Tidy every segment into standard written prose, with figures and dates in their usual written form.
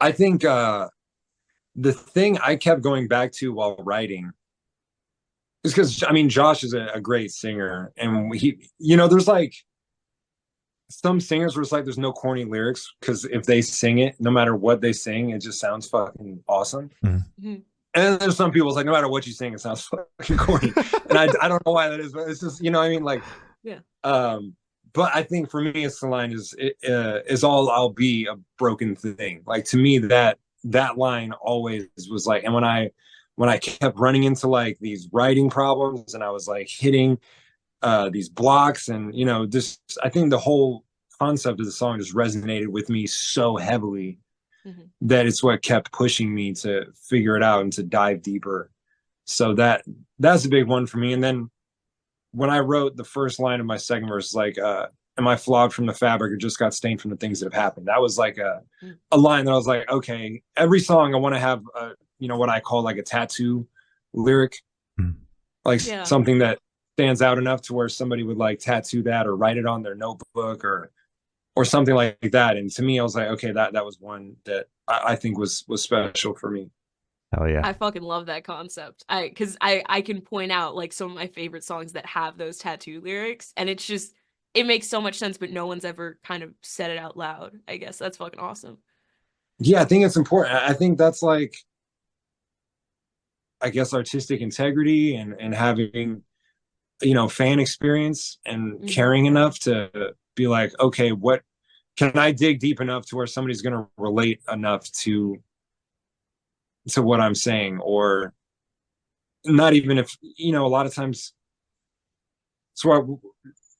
I think the thing I kept going back to while writing is because I mean Josh is a great singer, and there's like some singers where it's like there's no corny lyrics because if they sing it, no matter what they sing, it just sounds fucking awesome. Mm. Mhm. And then there's some people it's like no matter what you sing, it sounds fucking corny, and I don't know why that is, but it's just what I mean like Yeah. um. But I think for me, it's the line is all I'll be a broken thing. Like to me, that line always was like, and when I kept running into like these writing problems and I was like hitting these blocks and just I think the whole concept of the song just resonated with me so heavily Mhm. that it's what kept pushing me to figure it out and to dive deeper. So that's a big one for me. And then when I wrote the first line of my second verse, like, am I flawed from the fabric or just got stained from the things that have happened? That was like Mm. a line that I was like, okay, every song I want to have, what I call like a tattoo lyric, Mm. like Yeah. something that stands out enough to where somebody would like tattoo that or write it on their notebook or something like that. And to me, I was like, okay, that was one that I think was special for me. Hell yeah. I fucking love that concept. Because I can point out like some of my favorite songs that have those tattoo lyrics, and it's just it makes so much sense, but no one's ever kind of said it out loud. I guess that's fucking awesome. Yeah, I think it's important. I think that's like, I guess, artistic integrity and having fan experience and Hmm. caring enough to be like, okay, what can I dig deep enough to where somebody's going to relate enough to what I'm saying, or not even if a lot of times. So what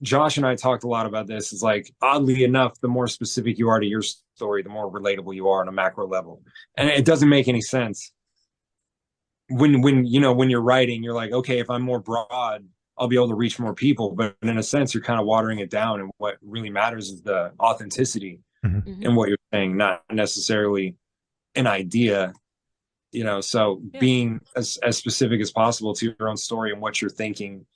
Josh and I talked a lot about this is like, oddly enough, the more specific you are to your story, the more relatable you are on a macro level, and it doesn't make any sense when you're writing. You're like, okay, if I'm more broad, I'll be able to reach more people, but in a sense you're kind of watering it down, and what really matters is the authenticity Mhm. Hmm. in what you're saying, not necessarily an idea. So Yeah. being as specific as possible to your own story and what you're thinking,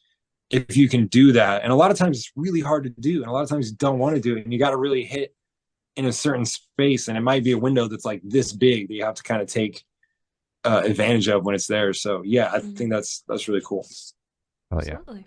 if you can do that. And a lot of times it's really hard to do, and a lot of times you don't want to do it, and you got to really hit in a certain space, and it might be a window that's like this big that you have to kind of take advantage of when it's there. So yeah, I Hmm. think that's really cool. Hell yeah. Absolutely.